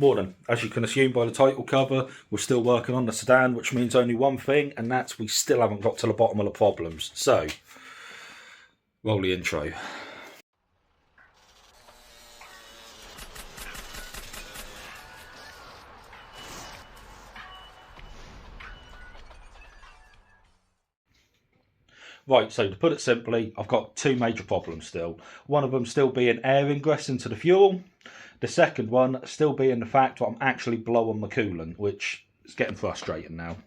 Morning. As you can assume by the title cover, we're still working on the Sedan, which means only one thing, and that's we still haven't got to the bottom of the problems. So, roll the intro. Right, so to put it simply, I've got two major problems still. One of them still being air ingress into the fuel. The second one still being the fact that I'm actually blowing my coolant, which is getting frustrating now.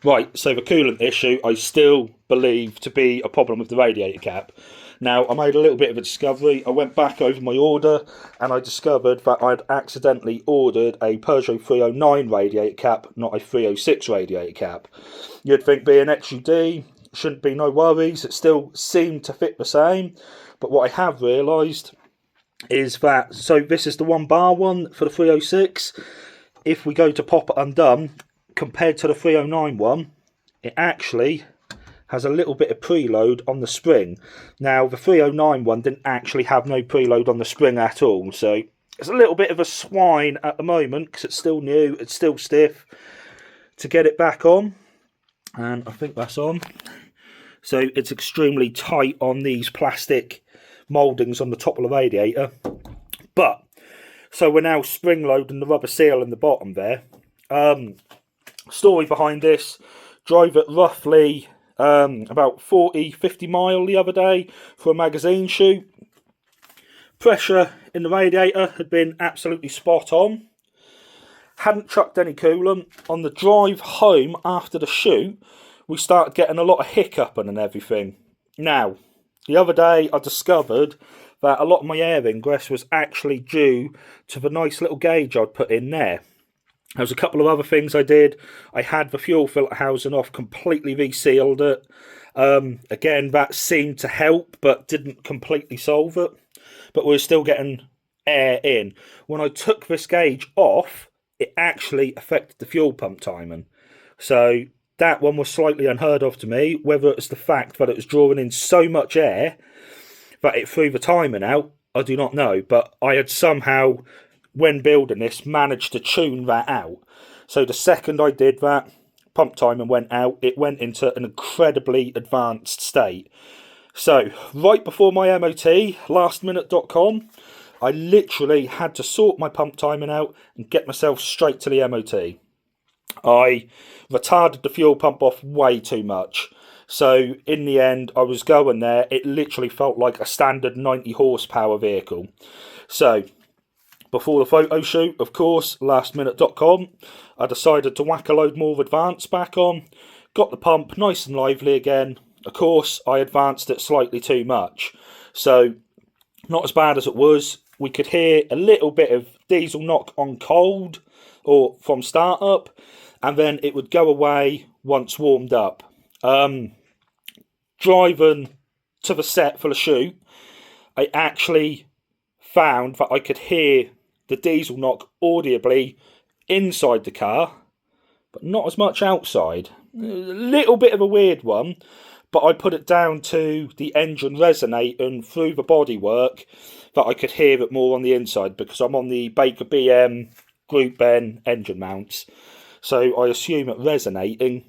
Right, so the coolant issue I still believe to be a problem with the radiator cap. Now, I made a little bit of a discovery. I went back over my order and I discovered that I'd accidentally ordered a Peugeot 309 radiator cap, not a 306 radiator cap. You'd think being XUD, shouldn't be no worries. It still seemed to fit the same. But what I have realised is that, so this is the 1 bar one for the 306. If we go to pop it undone, compared to the 309 one, it actually has a little bit of preload on the spring. Now, the 309 one didn't actually have no preload on the spring at all, so it's a little bit of a swine at the moment because it's still new, it's still stiff. To get it back on, and I think that's on. So it's extremely tight on these plastic mouldings on the top of the radiator. But, so we're now spring loading the rubber seal in the bottom there. Story behind this, drove it roughly about 40-50 mile the other day for a magazine shoot. Pressure in the radiator had been absolutely spot on. Hadn't chucked any coolant. On the drive home after the shoot, we started getting a lot of hiccuping and everything. Now, the other day I discovered that a lot of my air ingress was actually due to the nice little gauge I'd put in there. There was a couple of other things I did. I had the fuel filter housing off, completely resealed it. Again, that seemed to help, but didn't completely solve it. But we were still getting air in. When I took this gauge off, it actually affected the fuel pump timing. So that one was slightly unheard of to me. Whether it's the fact that it was drawing in so much air that it threw the timing out, I do not know. But I had somehow, when building this, managed to tune that out. So the second I did that, pump timing went out. It went into an incredibly advanced state. So right before my MOT, lastminute.com, I literally had to sort my pump timing out and get myself straight to the MOT. I retarded the fuel pump off way too much. So in the end, I was going there. It literally felt like a standard 90 horsepower vehicle. So before the photo shoot, of course, lastminute.com, I decided to whack a load more of advance back on. Got the pump nice and lively again. Of course, I advanced it slightly too much. So not as bad as it was. We could hear a little bit of diesel knock on cold or from startup, and then it would go away once warmed up. Driving to the set for the shoot, I actually found that I could hear the diesel knock audibly inside the car, but not as much outside. A little bit of a weird one, but I put it down to the engine resonating through the bodywork that I could hear it more on the inside because I'm on the Baker BM Group N engine mounts. So I assume it resonating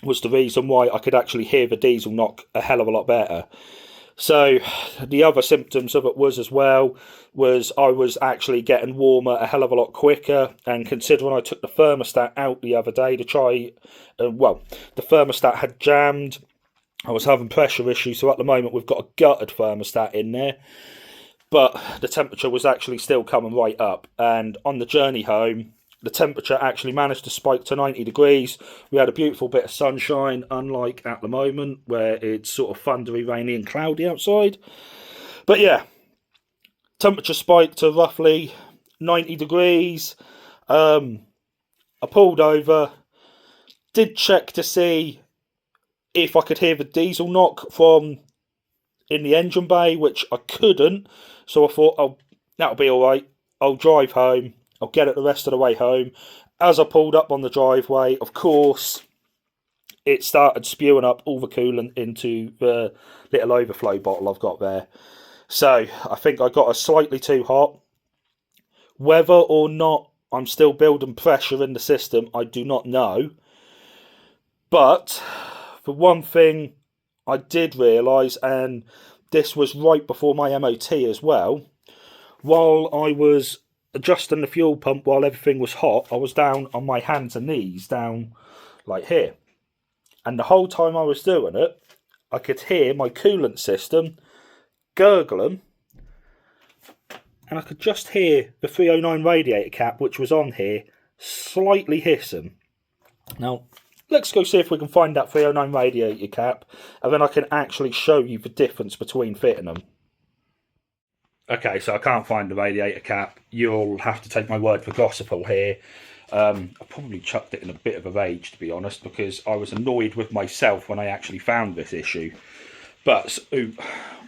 was the reason why I could actually hear the diesel knock a hell of a lot better. So the other symptoms of it was as well was I was actually getting warmer a hell of a lot quicker, and considering I took the thermostat out the other day to try, the thermostat had jammed. I was having pressure issues, so at the moment we've got a gutted thermostat in there. But the temperature was actually still coming right up, and on the journey home, the temperature actually managed to spike to 90 degrees. We had a beautiful bit of sunshine, unlike at the moment, where it's sort of thundery, rainy and cloudy outside. But yeah, temperature spiked to roughly 90 degrees. I pulled over, did check to see if I could hear the diesel knock from in the engine bay, which I couldn't. So I thought, oh, that'll be all right. I'll drive home. I'll get it the rest of the way home. As I pulled up on the driveway, of course, it started spewing up all the coolant into the little overflow bottle I've got there. So I think I got it slightly too hot. Whether or not I'm still building pressure in the system, I do not know. But the one thing I did realise, and this was right before my MOT as well, while I was adjusting the fuel pump while everything was hot, I was down on my hands and knees, down like here. And the whole time I was doing it, I could hear my coolant system gurgling, and I could just hear the 309 radiator cap, which was on here, slightly hissing. Now, let's go see if we can find that 309 radiator cap, and then I can actually show you the difference between fitting them. Okay, so I can't find the radiator cap. You'll have to take my word for gospel here. I probably chucked it in a bit of a rage, to be honest, because I was annoyed with myself when I actually found this issue. But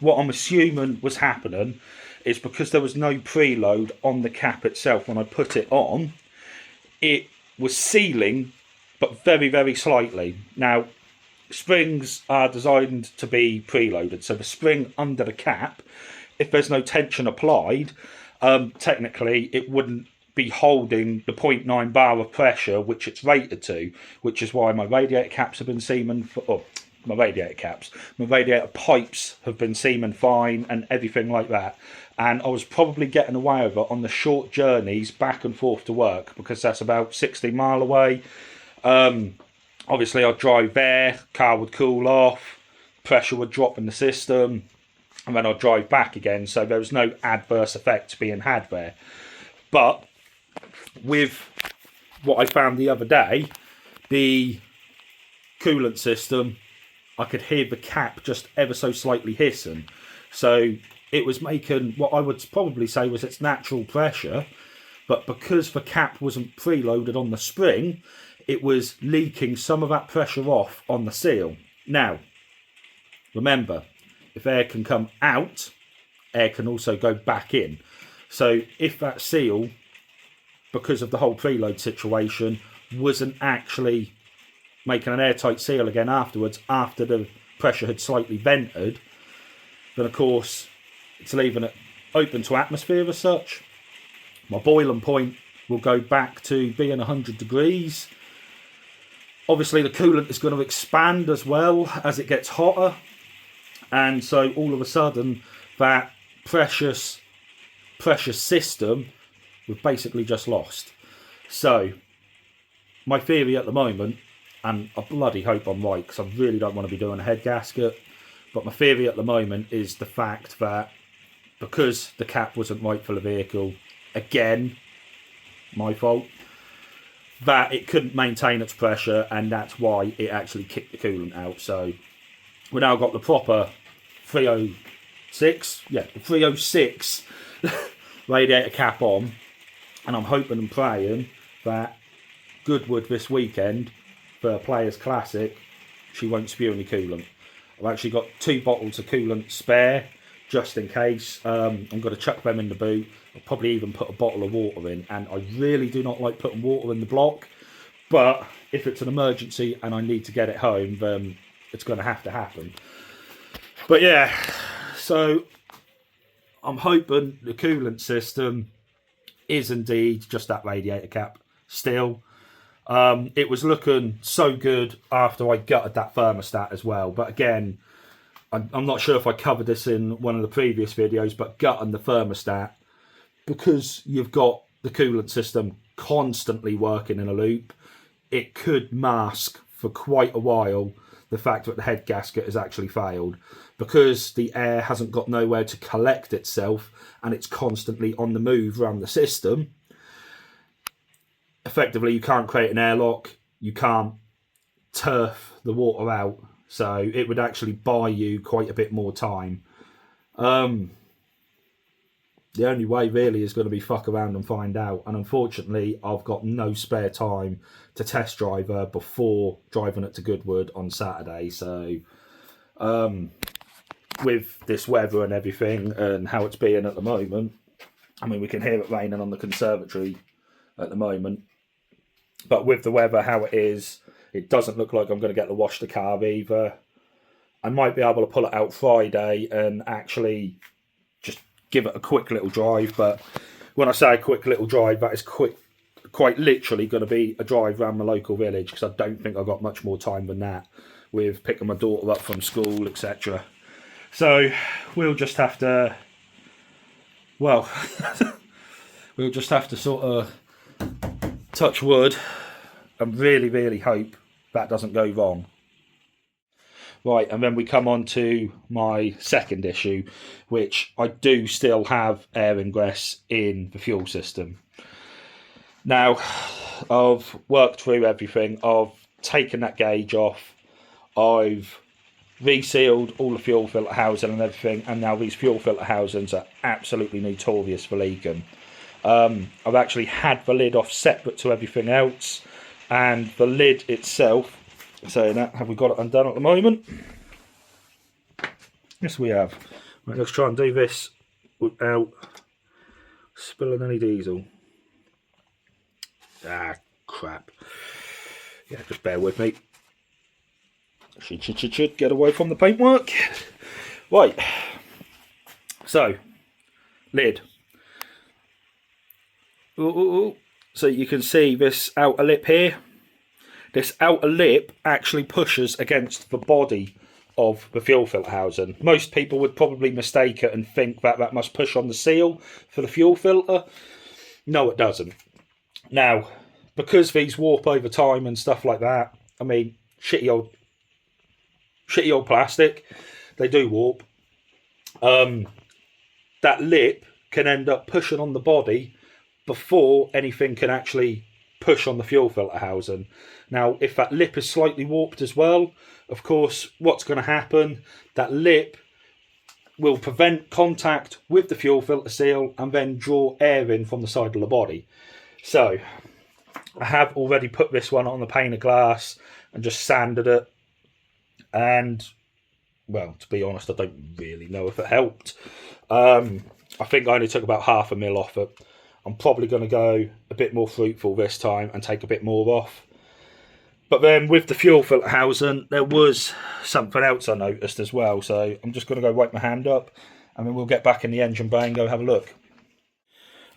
what I'm assuming was happening is because there was no preload on the cap itself when I put it on, it was sealing, but very, very slightly. Now, springs are designed to be preloaded, so the spring under the cap, if there's no tension applied, technically it wouldn't be holding the 0.9 bar of pressure which it's rated to, which is why my radiator caps have been seaming for, my radiator pipes have been seaming fine and everything like that. And I was probably getting away with it on the short journeys back and forth to work, because that's about 60 mile away. Obviously I'd drive there, car would cool off, pressure would drop in the system, and then I'd drive back again, so there was no adverse effects being had there. But with what I found the other day, the coolant system, I could hear the cap just ever so slightly hissing. So it was making what I would probably say was its natural pressure, but because the cap wasn't preloaded on the spring, it was leaking some of that pressure off on the seal. Now, remember, if air can come out, air can also go back in. So if that seal, because of the whole preload situation, wasn't actually making an airtight seal again afterwards, after the pressure had slightly vented, then of course it's leaving it open to atmosphere as such. My boiling point will go back to being 100 degrees. Obviously the coolant is going to expand as well as it gets hotter, and so all of a sudden that precious system we've basically just lost. So my theory at the moment, and I bloody hope I'm right because I really don't want to be doing a head gasket, but my theory at the moment is the fact that because the cap wasn't right for the vehicle, again, my fault, that it couldn't maintain its pressure, and that's why it actually kicked the coolant out. So we've now got the proper 306, the 306 radiator cap on, and I'm hoping and praying that Goodwood this weekend for Players Classic, she won't spew any coolant. I've actually got 2 bottles of coolant spare just in case. I'm going to chuck them in the boot. I'll probably even put a bottle of water in, and I really do not like putting water in the block, but if it's an emergency and I need to get it home, then it's going to happen. But yeah, so I'm hoping the coolant system is indeed just that radiator cap still. It was looking so good after I gutted that thermostat as well, but again, I'm not sure if I covered this in one of the previous videos, but gutting the thermostat, because you've got the coolant system constantly working in a loop, it could mask for quite a while the fact that the head gasket has actually failed, because the air hasn't got nowhere to collect itself and it's constantly on the move around the system. Effectively, you can't create an airlock, you can't turf the water out, so it would actually buy you quite a bit more time. The only way really is going to be fuck around and find out, and unfortunately I've got no spare time to test drive her before driving it to Goodwood on Saturday. So with this weather and everything and how it's being at the moment, I mean, we can hear it raining on the conservatory at the moment, but with the weather how it is, it doesn't look like I'm going to get to wash the car either. I might be able to pull it out Friday and actually just give it a quick little drive, but When I say a quick little drive, that is quite literally going to be a drive around my local village, because I don't think I've got much more time than that with picking my daughter up from school, etc. So we'll just have to, well, we'll just have to sort of touch wood and really, really hope that doesn't go wrong. Right, and then we come on to my second issue, which I do still have air ingress in the fuel system. Now, I've worked through everything. I've taken that gauge off. I've resealed all the fuel filter housing and everything, and now these fuel filter housings are absolutely notorious for leaking. I've actually had the lid off separate to everything else, and the lid itself, saying that, have we got it undone at the moment? Yes, we have. Right, let's try and do this without spilling any diesel. Ah, crap. Yeah, just bear with me. Should get away from the paintwork. Right. So, lid. Ooh. So you can see this outer lip here. This outer lip actually pushes against the body of the fuel filter housing. Most people would probably mistake it and think that that must push on the seal for the fuel filter. No, it doesn't. Now, because these warp over time and stuff like that, I mean, shitty old plastic, they do warp. That lip can end up pushing on the body before anything can actually push on the fuel filter housing. Now, if that lip is slightly warped as well, of course, what's going to happen, that lip will prevent contact with the fuel filter seal and then draw air in from the side of the body. So, I have already put this one on the pane of glass and just sanded it. And, well, to be honest, I don't really know if it helped. I think I only took about 0.5 mil off it. I'm probably going to go a bit more fruitful this time and take a bit more off. But then with the fuel filter housing, there was something else I noticed as well. So I'm just going to go wipe my hand up and then we'll get back in the engine bay and go have a look.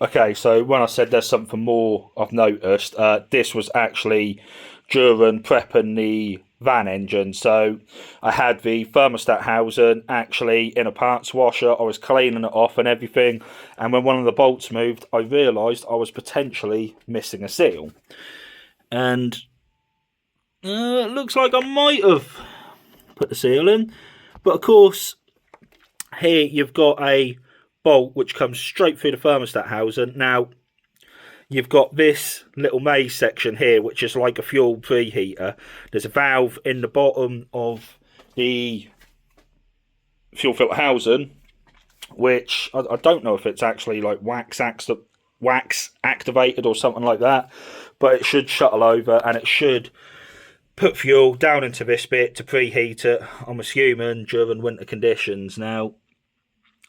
Okay, so when I said there's something more I've noticed, this was actually during prepping the van engine. So I had the thermostat housing actually in a parts washer. I was cleaning it off and everything, and when one of the bolts moved, I realised I was potentially missing a seal. And it looks like I might have put the seal in, but of course here you've got a bolt which comes straight through the thermostat housing. Now you've got this little maze section here, which is like a fuel preheater. There's a valve in the bottom of the fuel filter housing, which I don't know if it's actually like wax activated or something like that, but it should shuttle over and it should put fuel down into this bit to preheat it, I'm assuming, during winter conditions. Now,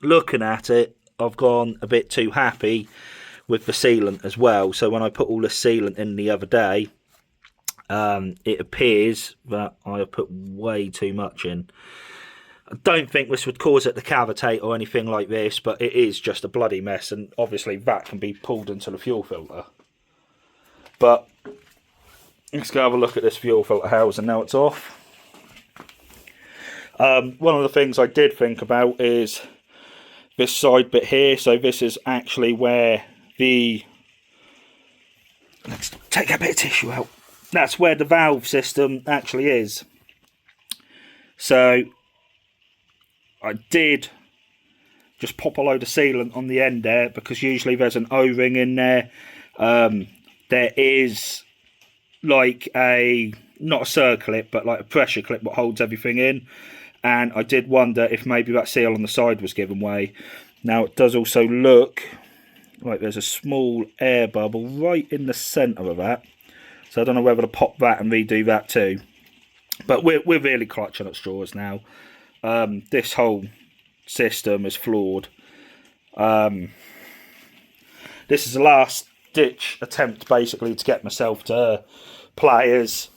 looking at it, I've gone a bit too happy with the sealant as well. So when I put all the sealant in the other day, it appears that I have put way too much in. I don't think this would cause it to cavitate or anything like this, but it is just a bloody mess, and obviously that can be pulled into the fuel filter. But let's go have a look at this fuel filter housing now it's off. One of the things I did think about is this side bit here. So this is actually where let's take a bit of tissue out. That's where the valve system actually is. So I did just pop a load of sealant on the end there, because usually there's an O-ring in there. There is like not a circlip, but like a pressure clip that holds everything in. And I did wonder if maybe that seal on the side was giving way. Now it does also look like there's a small air bubble right in the centre of that. So I don't know whether to pop that and redo that too. But we're really clutching at straws now. This whole system is flawed. This is the last ditch attempt basically to get myself to players.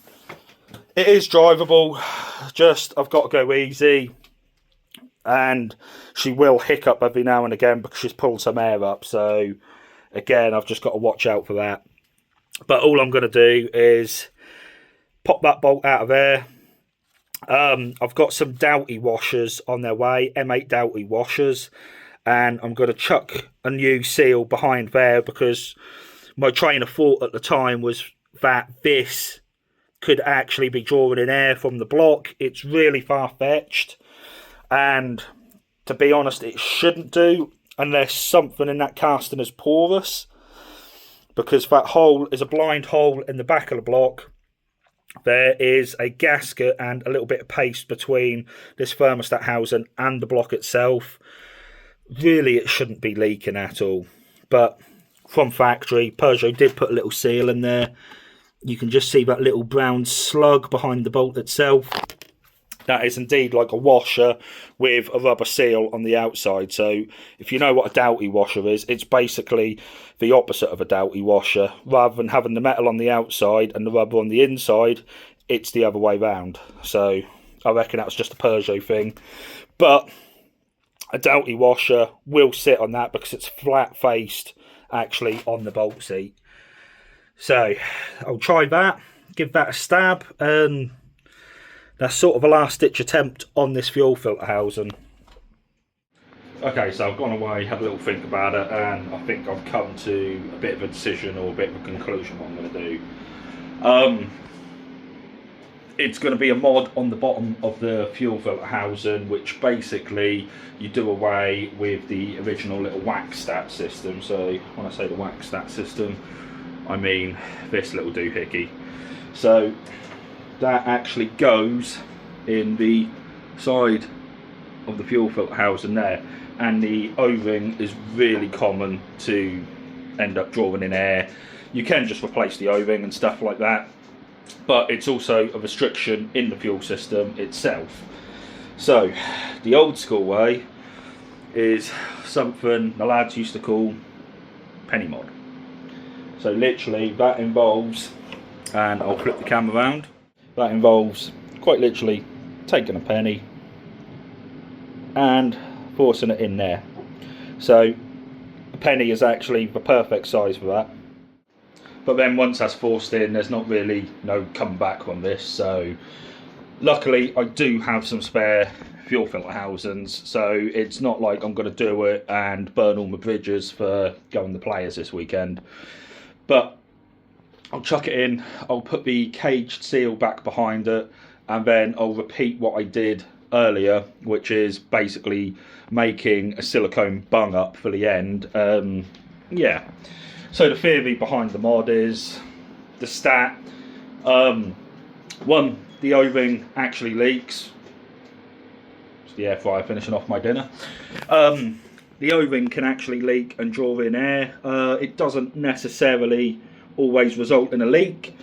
It is drivable, just I've got to go easy, and she will hiccup every now and again because she's pulled some air up. So again, I've just got to watch out for that. But all I'm going to do is pop that bolt out of there. I've got some Doughty washers on their way, M8 Doughty washers, and I'm going to chuck a new seal behind there because my train of thought at the time was that this could actually be drawing in air from the block. It's really far-fetched, and to be honest, it shouldn't do unless something in that casting is porous, because that hole is a blind hole in the back of the block. There is a gasket and a little bit of paste between this thermostat housing and the block itself. Really, it shouldn't be leaking at all. But from factory, Peugeot did put a little seal in there. You can just see that little brown slug behind the bolt itself. That is indeed like a washer with a rubber seal on the outside. So if you know what a Doughty washer is, it's basically the opposite of a Doughty washer. Rather than having the metal on the outside and the rubber on the inside, it's the other way round. So I reckon that was just a Peugeot thing. But a Doughty washer will sit on that because it's flat-faced actually on the bolt seat. So I'll try that, give that a stab, and that's sort of a last-ditch attempt on this fuel filter housing. Okay, so I've gone away, had a little think about it, and I think I've come to a bit of a decision or a bit of a conclusion what I'm going to do. It's going to be a mod on the bottom of the fuel filter housing, which basically you do away with the original little wax stat system. So when I say the wax stat system, I mean this little doohickey. So that actually goes in the side of the fuel filter housing there, and the O-ring is really common to end up drawing in air. You can just replace the O-ring and stuff like that, but it's also a restriction in the fuel system itself. So the old school way is something the lads used to call penny mod. So literally that involves, and I'll flip the camera around, that involves quite literally taking a penny and forcing it in there. So a penny is actually the perfect size for that. But then once that's forced in, there's not really no come back on this. So luckily I do have some spare fuel filter housings, so it's not like I'm going to do it and burn all my bridges for going to Players this weekend. But I'll chuck it in, I'll put the caged seal back behind it, and then I'll repeat what I did earlier, which is basically making a silicone bung up for the end. Yeah, so the theory behind the mod is the stat. One, the O-ring actually leaks. It's the air fryer finishing off my dinner. The O-ring can actually leak and draw in air. It doesn't necessarily always result in a leak.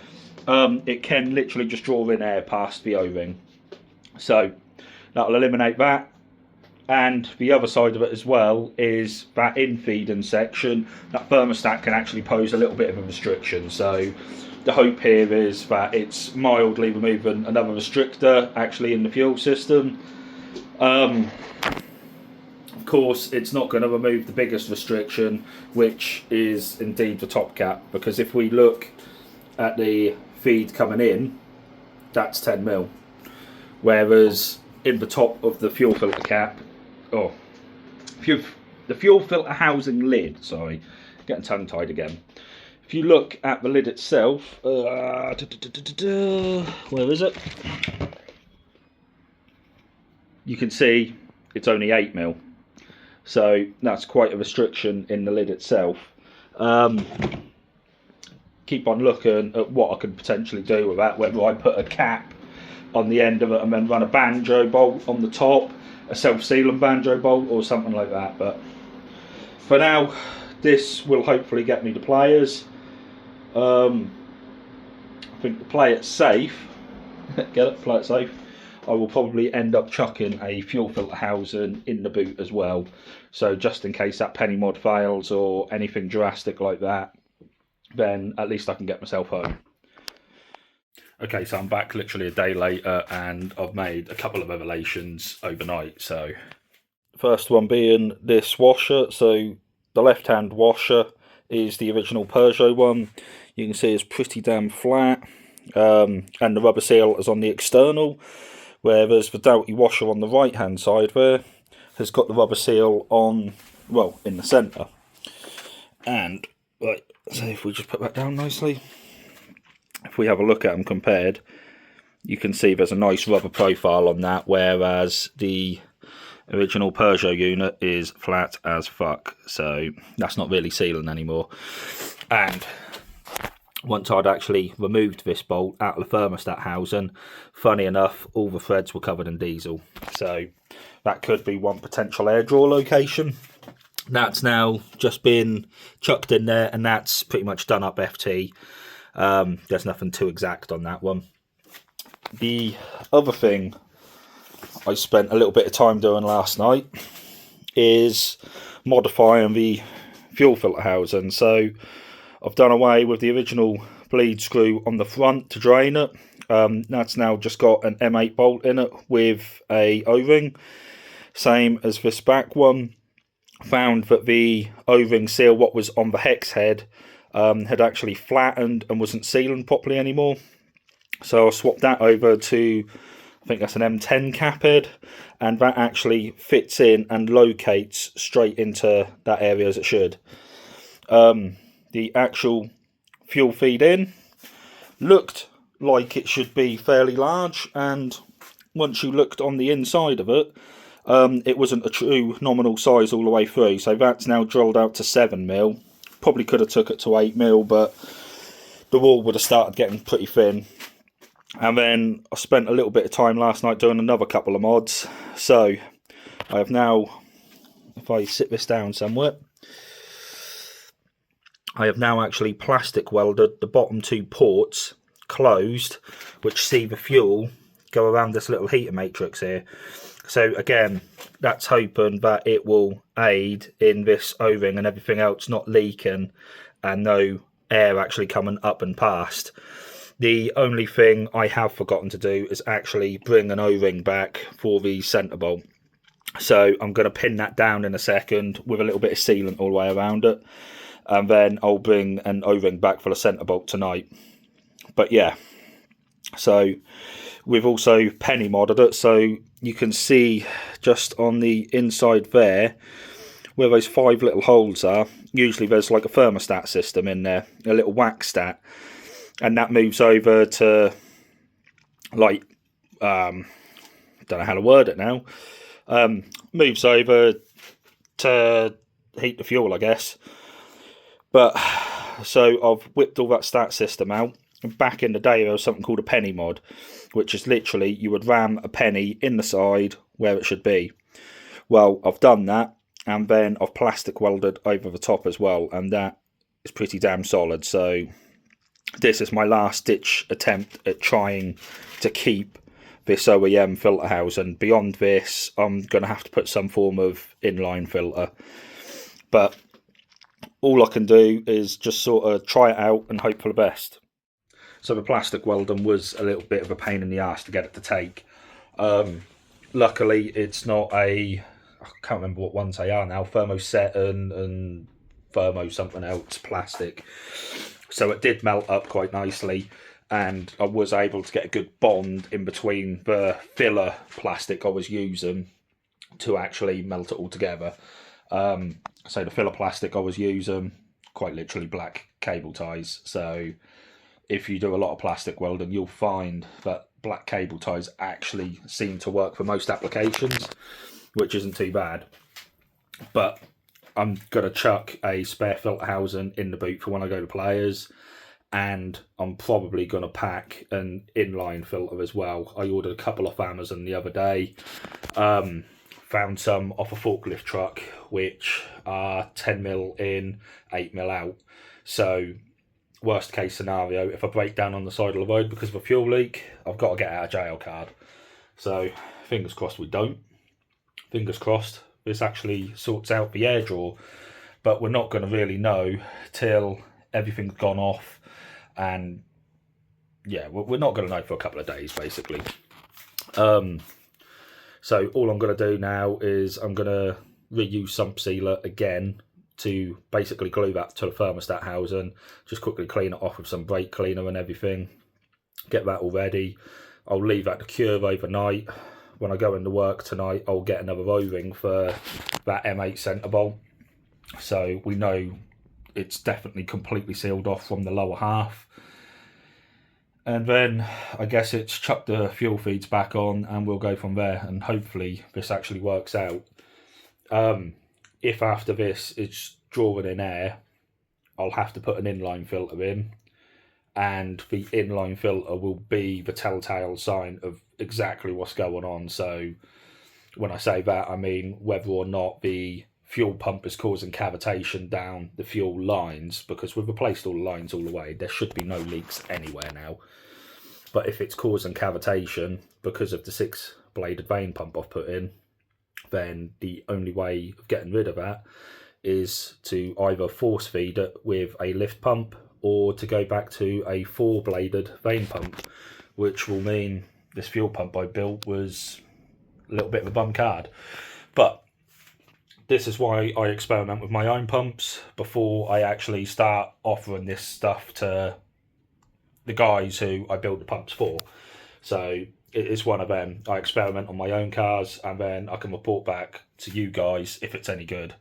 It can literally just draw in air past the O-ring. So that'll eliminate that. And the other side of it as well is that in-feeding section, that thermostat can actually pose a little bit of a restriction. So the hope here is that it's mildly removing another restrictor actually in the fuel system. Of course, it's not going to remove the biggest restriction, which is indeed the top cap, because if we look at the feed coming in, that's 10mm, whereas in the top of the fuel filter cap, the fuel filter housing lid, sorry, getting tongue tied again. If you look at the lid itself, where is it? You can see it's only 8mm. So that's quite a restriction in the lid itself. Keep on looking at what I could potentially do with that, whether I put a cap on the end of it and then run a banjo bolt on the top, a self-sealing banjo bolt or something like that. But for now, this will hopefully get me to Players. I think to play it safe, get it, play it safe, I will probably end up chucking a fuel filter housing in the boot as well. So just in case that penny mod fails or anything drastic like that, then at least I can get myself home. Okay, so I'm back literally a day later and I've made a couple of revelations overnight. So first one being this washer. So the left hand washer is the original Peugeot one. You can see it's pretty damn flat, and the rubber seal is on the external, whereas the Doughty washer on the right hand side there has got the rubber seal on, well, in the centre. And right, so if we just put that down nicely, if we have a look at them compared, you can see there's a nice rubber profile on that, whereas the original Peugeot unit is flat as fuck. So that's not really sealing anymore. And once I'd actually removed this bolt out of the thermostat housing, funny enough, all the threads were covered in diesel. So that could be one potential air draw location. That's now just been chucked in there, and that's pretty much done up FT. There's nothing too exact on that one. The other thing I spent a little bit of time doing last night is modifying the fuel filter housing. So I've done away with the original bleed screw on the front to drain it. That's now just got an M8 bolt in it with a O-ring, same as this back one. Found that the O-ring seal, what was on the hex head, had actually flattened and wasn't sealing properly anymore. So I swapped that over to, I think that's an M10 cap head, and that actually fits in and locates straight into that area as it should. The actual fuel feed in looked like it should be fairly large, and once you looked on the inside of it, it wasn't a true nominal size all the way through. So that's now drilled out to 7mm. Probably could have took it to 8mm, but the wall would have started getting pretty thin. And then I spent a little bit of time last night doing another couple of mods. So I have now, if I sit this down somewhere, I have now actually plastic welded the bottom two ports closed, which see the fuel go around this little heater matrix here. So again, that's hoping that it will aid in this O-ring and everything else not leaking and no air actually coming up and past. The only thing I have forgotten to do is actually bring an O-ring back for the centre bolt. So I'm going to pin that down in a second with a little bit of sealant all the way around it. And then I'll bring an O-ring back for the centre bolt tonight. But yeah, so we've also penny modded it. So you can see just on the inside there, where those 5 little holes are, usually there's like a thermostat system in there, a little wax stat. And that moves over to, like, don't know how to word it now, moves over to heat the fuel, I guess. But, so I've whipped all that stat system out. And back in the day, there was something called a penny mod, which is literally, you would ram a penny in the side where it should be. Well, I've done that, and then I've plastic welded over the top as well, and that is pretty damn solid. So this is my last ditch attempt at trying to keep this OEM filter house, and beyond this I'm going to have to put some form of inline filter. But all I can do is just sort of try it out and hope for the best. So the plastic welding was a little bit of a pain in the ass to get it to take. Luckily it's not a, I can't remember what ones they are now, thermoset and thermo something else plastic. So it did melt up quite nicely, and I was able to get a good bond in between the filler plastic I was using to actually melt it all together. So the filler plastic I was using, quite literally black cable ties. So if you do a lot of plastic welding, you'll find that black cable ties actually seem to work for most applications, which isn't too bad. But I'm going to chuck a spare filter housing in the boot for when I go to players, and I'm probably going to pack an inline filter as well. I ordered a couple off Amazon the other day, found some off a forklift truck, which are 10mm in, 8mm out. So worst case scenario, if I break down on the side of the road because of a fuel leak, I've got to get out of jail card. So fingers crossed we don't. Fingers crossed this actually sorts out the air draw, but we're not going to really know till everything's gone off, and yeah, we're not going to know for a couple of days basically. So all I'm going to do now is I'm going to reuse sump sealer again to basically glue that to the thermostat housing, just quickly clean it off with some brake cleaner and everything, get that all ready. I'll leave that to cure overnight. When I go into work tonight, I'll get another O-ring for that M8 centre bolt, so we know it's definitely completely sealed off from the lower half. And then I guess it's chuck the fuel feeds back on and we'll go from there, and hopefully this actually works out. If after this it's drawing in air, I'll have to put an inline filter in, and the inline filter will be the telltale sign of exactly what's going on. So when I say that, I mean whether or not the fuel pump is causing cavitation down the fuel lines, because we've replaced all the lines all the way. There should be no leaks anywhere now. But if it's causing cavitation because of the 6-bladed vane pump I've put in, then the only way of getting rid of that is to either force feed it with a lift pump, or to go back to a 4-bladed vane pump, which will mean this fuel pump I built was a little bit of a bum card. But this is why I experiment with my own pumps before I actually start offering this stuff to the guys who I build the pumps for. So it's one of them. I experiment on my own cars, and then I can report back to you guys if it's any good.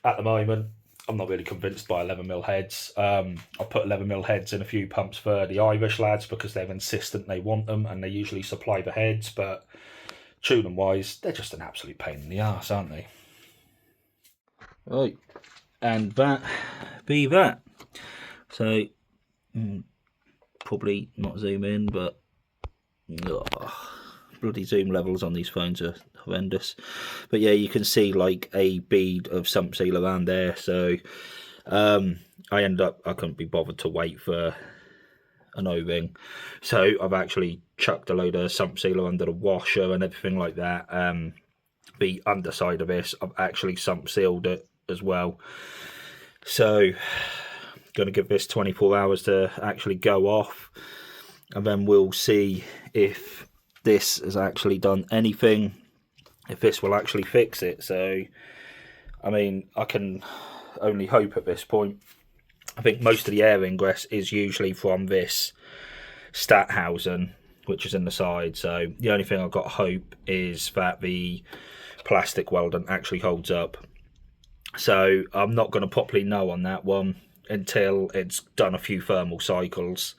At the moment, I'm not really convinced by 11mm heads. I put 11mm heads in a few pumps for the Irish lads because they're insistent they want them, and they usually supply the heads, but tuning wise, they're just an absolute pain in the arse, aren't they? Right, and that be that. So, probably not zoom in, but bloody zoom levels on these phones are horrendous. But yeah, you can see like a bead of sump seal around there. So I couldn't be bothered to wait for an O-ring, so I've actually chucked a load of sump sealer under the washer and everything like that. The underside of this, I've actually sump sealed it as well. So going to give this 24 hours to actually go off, and then we'll see if this has actually done anything, if this will actually fix it. So I mean, I can only hope at this point. I think most of the air ingress is usually from this stat housing, which is in the side. So the only thing I've got to hope is that the plastic welding actually holds up. So I'm not going to properly know on that one until it's done a few thermal cycles.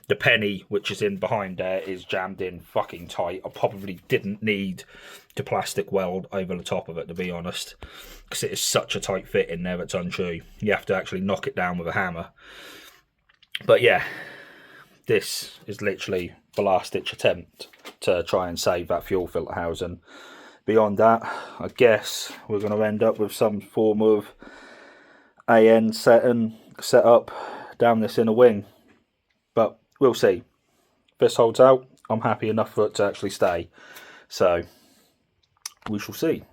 The penny, which is in behind there, is jammed in fucking tight. I probably didn't need to plastic weld over the top of it, to be honest, because it is such a tight fit in there, it's untrue. You have to actually knock it down with a hammer. But yeah, this is literally the last ditch attempt to try and save that fuel filter housing. Beyond that, I guess we're going to end up with some form of AN setting set up down this inner wing. But we'll see. If this holds out, I'm happy enough for it to actually stay. So we shall see.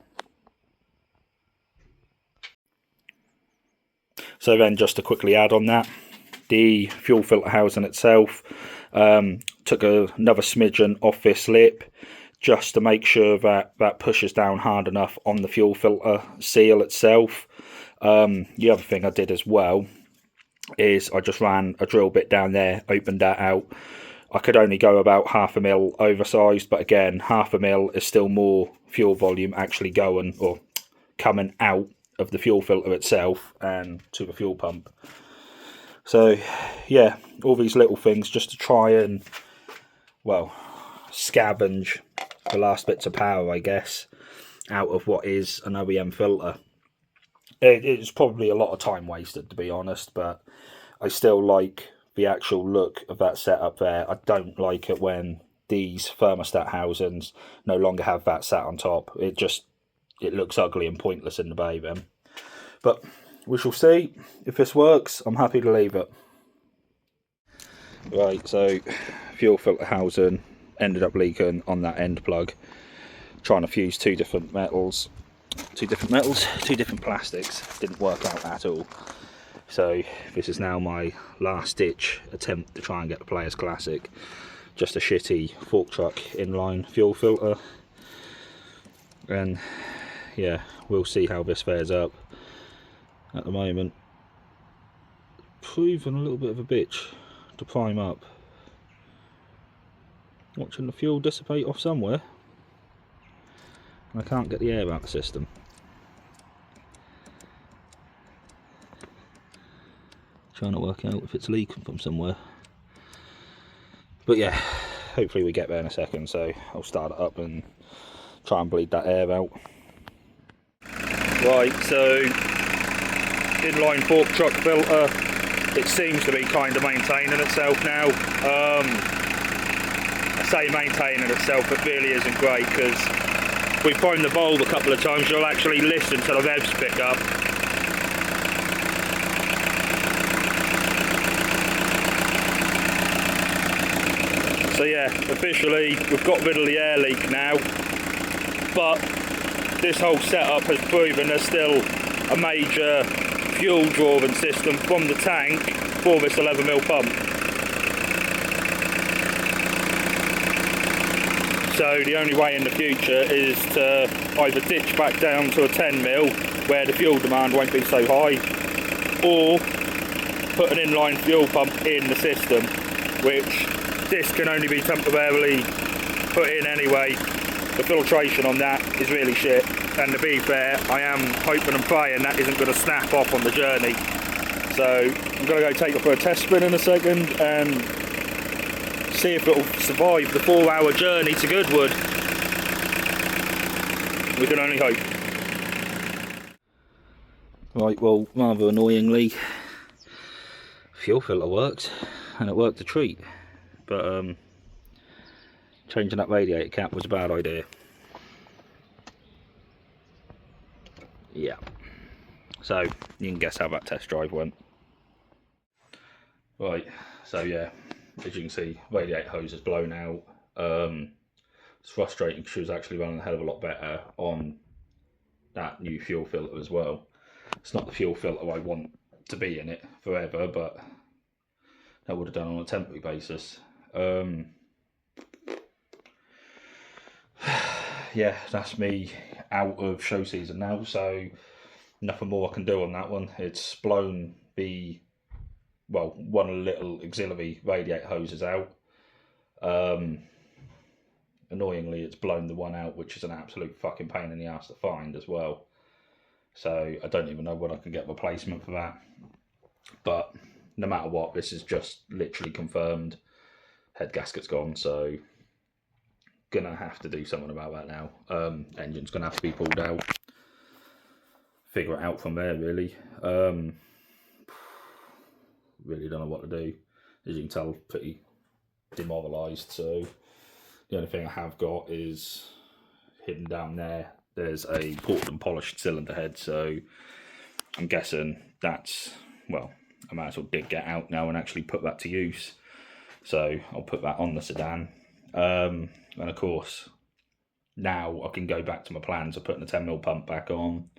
So then, just to quickly add on that, the fuel filter housing itself, took another smidgen off this lip just to make sure that that pushes down hard enough on the fuel filter seal itself. The other thing I did as well is I just ran a drill bit down there, opened that out. I could only go about 0.5 mil oversized, but again, 0.5 mil is still more fuel volume actually going or coming out of the fuel filter itself and to the fuel pump. So yeah, all these little things just to try and, well, scavenge the last bits of power, I guess, out of what is an OEM filter. It's probably a lot of time wasted, to be honest, but I still like the actual look of that setup there. I don't like it when these thermostat housings no longer have that sat on top. It looks ugly and pointless in the bay then. But we shall see. If this works, I'm happy to leave it. Right, so fuel filter housing ended up leaking on that end plug. Trying to fuse two different plastics, didn't work out at all. So this is now my last ditch attempt to try and get the Players Classic. Just a shitty fork truck inline fuel filter, and yeah, we'll see how this fares up. at the moment. Proving a little bit of a bitch to prime up. Watching the fuel dissipate off somewhere. And I can't get the air out of the system. Trying to work out if it's leaking from somewhere. But yeah, hopefully we get there in a second, so I'll start it up and try and bleed that air out. Right, so inline fork truck filter, it seems to be kind of maintaining itself now. I say maintaining itself, it really isn't great, because we've primed the bulb a couple of times, you'll actually listen to the revs pick up. So yeah, officially we've got rid of the air leak now, but this whole setup has proven there's still a major fuel drawing system from the tank for this 11mm pump. So the only way in the future is to either ditch back down to a 10mm where the fuel demand won't be so high, or put an inline fuel pump in the system, which this can only be temporarily put in anyway. The filtration on that is really shit, and to be fair, I am hoping and praying that isn't going to snap off on the journey. So I'm going to go take it for a test spin in a second and see if it'll survive the 4-hour journey to Goodwood. We can only hope. Right, well, rather annoyingly, fuel filter worked, and it worked a treat. But changing that radiator cap was a bad idea. Yeah. So you can guess how that test drive went. Right, so yeah, as you can see, radiator hose is blown out. It's frustrating because she was actually running a hell of a lot better on that new fuel filter as well. It's not the fuel filter I want to be in it forever, but that would have done on a temporary basis. Yeah, that's me out of show season now, so nothing more I can do on that one. It's blown the, well, one little auxiliary radiator hose is out. Annoyingly, it's blown the one out, which is an absolute fucking pain in the ass to find as well. So I don't even know when I can get a replacement for that. But no matter what, this is just literally confirmed. Head gasket's gone, so gonna have to do something about that now. Engine's gonna have to be pulled out. Figure it out from there, really. Really don't know what to do. As you can tell, pretty demoralised. So the only thing I have got is hidden down there. There's a ported and polished cylinder head, so I'm guessing that's, well, I might as well get out now and actually put that to use. So I'll put that on the Sedan. And of course, now I can go back to my plans of putting the 10mm pump back on.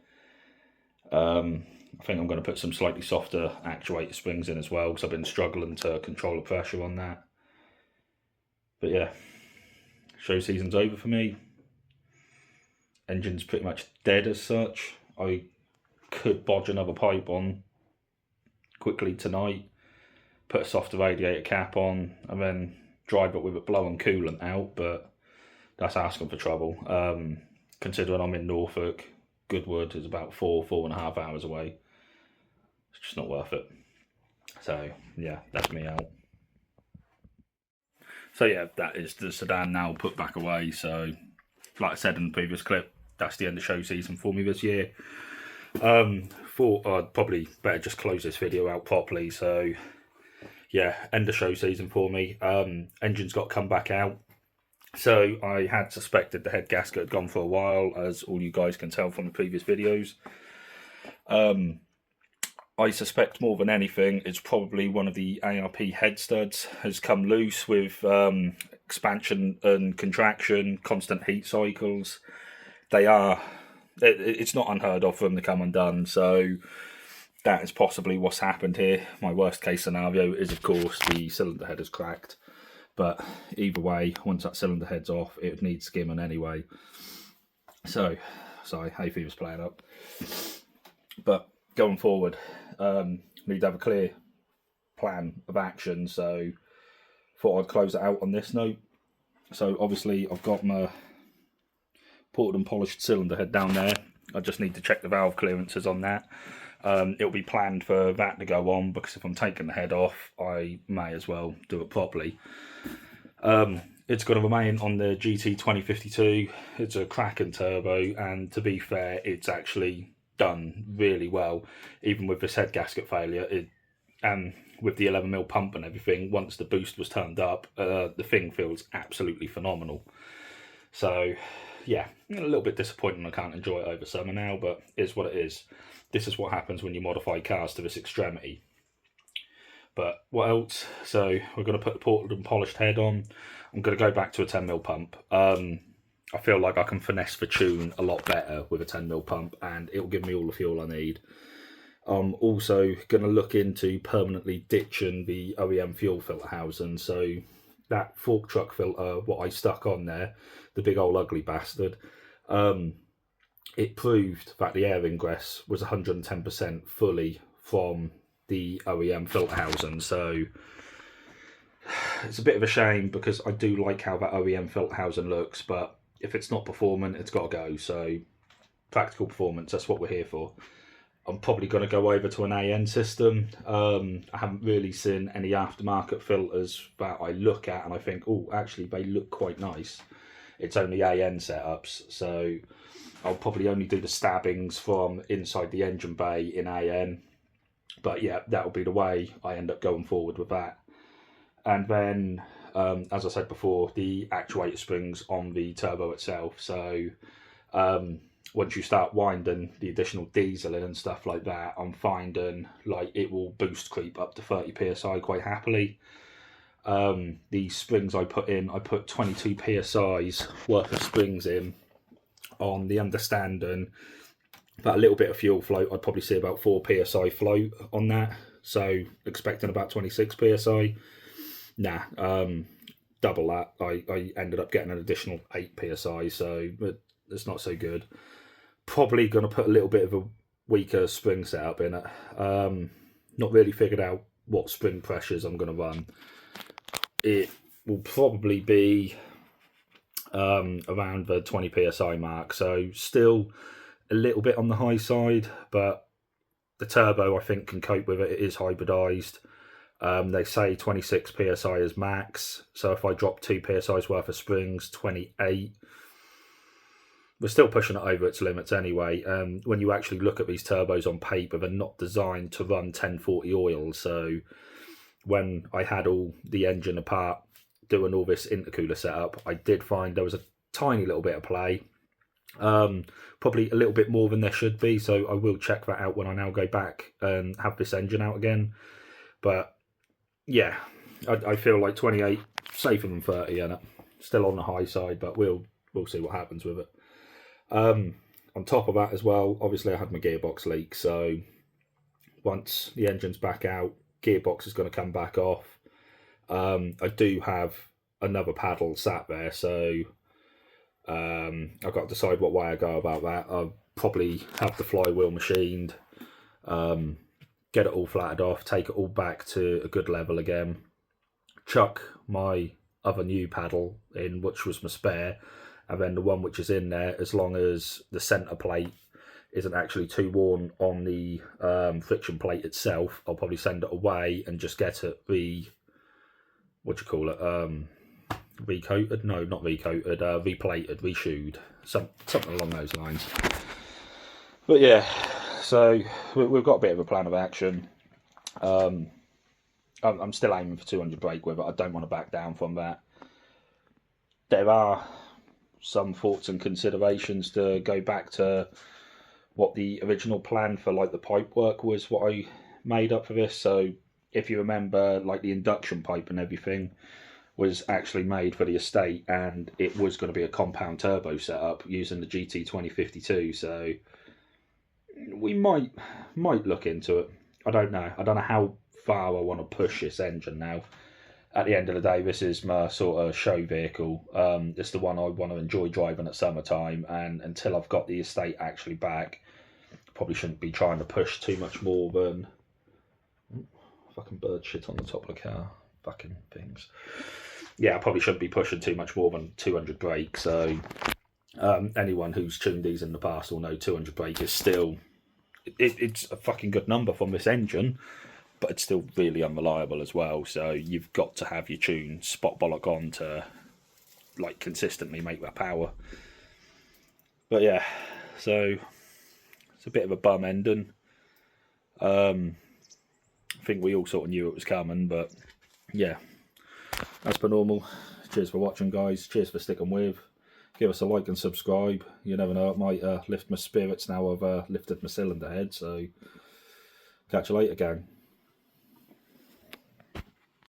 I think I'm going to put some slightly softer actuator springs in as well, because I've been struggling to control the pressure on that. But yeah, show season's over for me. Engine's pretty much dead as such. I could bodge another pipe on quickly tonight, put a softer radiator cap on, and then drive it with it blowing coolant out, but that's asking for trouble. Considering I'm in Norfolk, Goodwood is about 4.5 hours away. It's just not worth it. So yeah, that's me out. So yeah, that is the Sedan now put back away. So like I said in the previous clip, that's the end of show season for me this year. Thought I'd probably better just close this video out properly. So yeah, end of show season for me. Engine's got to come back out. So I had suspected the head gasket had gone for a while, as all you guys can tell from the previous videos. I suspect more than anything it's probably one of the ARP head studs has come loose with expansion and contraction, constant heat cycles. It's not unheard of for them to come undone, so that is possibly what's happened here. My worst case scenario is, of course, the cylinder head is cracked. But either way, once that cylinder head's off, it would need skimming anyway. So, sorry, hay fever's playing up. But going forward, need to have a clear plan of action. So thought I'd close it out on this note. So obviously I've got my ported and polished cylinder head down there. I just need to check the valve clearances on that. It'll be planned for that to go on, because if I'm taking the head off, I may as well do it properly. It's going to remain on the GT 2052. It's a cracking turbo, and to be fair, it's actually done really well, even with this head gasket failure. And with the 11mm pump and everything, once the boost was turned up, the thing feels absolutely phenomenal. So yeah, a little bit disappointing I can't enjoy it over summer now, but it's what it is. This is what happens when you modify cars to this extremity. But what else? So we're going to put the ported and polished head on. I'm going to go back to a 10mm pump. I feel like I can finesse the tune a lot better with a 10mm pump, and it'll give me all the fuel I need. I'm also going to look into permanently ditching the OEM fuel filter housing. So that fork truck filter, what I stuck on there, the big old ugly bastard, it proved that the air ingress was 110% fully from the OEM filter housing. So it's a bit of a shame, because I do like how that OEM filter housing looks, but if it's not performing, it's got to go. So practical performance, that's what we're here for. I'm probably going to go over to an AN system. I haven't really seen any aftermarket filters that I look at and I think, oh, actually they look quite nice. It's only AN setups, so I'll probably only do the stabbings from inside the engine bay in AN. But yeah, that'll be the way I end up going forward with that. And then, as I said before, the actuator springs on the turbo itself. So once you start winding the additional diesel in and stuff like that, I'm finding like it will boost creep up to 30 psi quite happily. The springs I put 22 psi's worth of springs in, on the understanding that a little bit of fuel float, I'd probably see about 4 psi float on that. So expecting about 26 psi. Nah, double that. I ended up getting an additional 8 psi, so it's not so good. Probably going to put a little bit of a weaker spring setup in it. Not really figured out what spring pressures I'm going to run. It will probably be around the 20 psi mark, so still a little bit on the high side, but the turbo I think can cope with it. It is hybridized. They say 26 psi is max, so if I drop 2 psi's worth of springs, 28, we're still pushing it over its limits anyway. When you actually look at these turbos on paper, they're not designed to run 1040 oil. So when I had all the engine apart doing all this intercooler setup, I did find there was a tiny little bit of play. Probably a little bit more than there should be, so I will check that out when I now go back and have this engine out again. But yeah, I feel like 28 safer than 30, and still on the high side, but we'll see what happens with it. On top of that as well, obviously I had my gearbox leak, so once the engine's back out, gearbox is going to come back off. I do have another paddle sat there, so I've got to decide what way I go about that. I'll probably have the flywheel machined, get it all flattened off, take it all back to a good level again, chuck my other new paddle in, which was my spare, and then the one which is in there, as long as the centre plate isn't actually too worn on the friction plate itself, I'll probably send it away and just get it recoated? No, not recoated, replated, reshoed, something along those lines. But yeah, so we've got a bit of a plan of action. I'm still aiming for 200 brake with it. I don't want to back down from that. There are some thoughts and considerations to go back to what the original plan for like the pipe work was, what I made up for this. So if you remember, like the induction pipe and everything was actually made for the estate, and it was going to be a compound turbo setup using the GT 2052. So we might look into it. I don't know how far I want to push this engine now. At the end of the day, this is my sort of show vehicle. It's the one I want to enjoy driving at summertime, and until I've got the estate actually back, probably shouldn't be trying to push too much more than... Fucking bird shit on the top of the car. Fucking things. Yeah, I probably shouldn't be pushing too much more than 200 brake. So anyone who's tuned these in the past will know 200 brake is still... It's a fucking good number from this engine, but it's still really unreliable as well. So you've got to have your tune spot bollock on to like consistently make that power. But yeah, so it's a bit of a bum ending. I think we all sort of knew it was coming, but yeah, as per normal. Cheers for watching, guys. Cheers for sticking with. Give us a like and subscribe. You never know, it might lift my spirits now I've lifted my cylinder head. So catch you later, gang.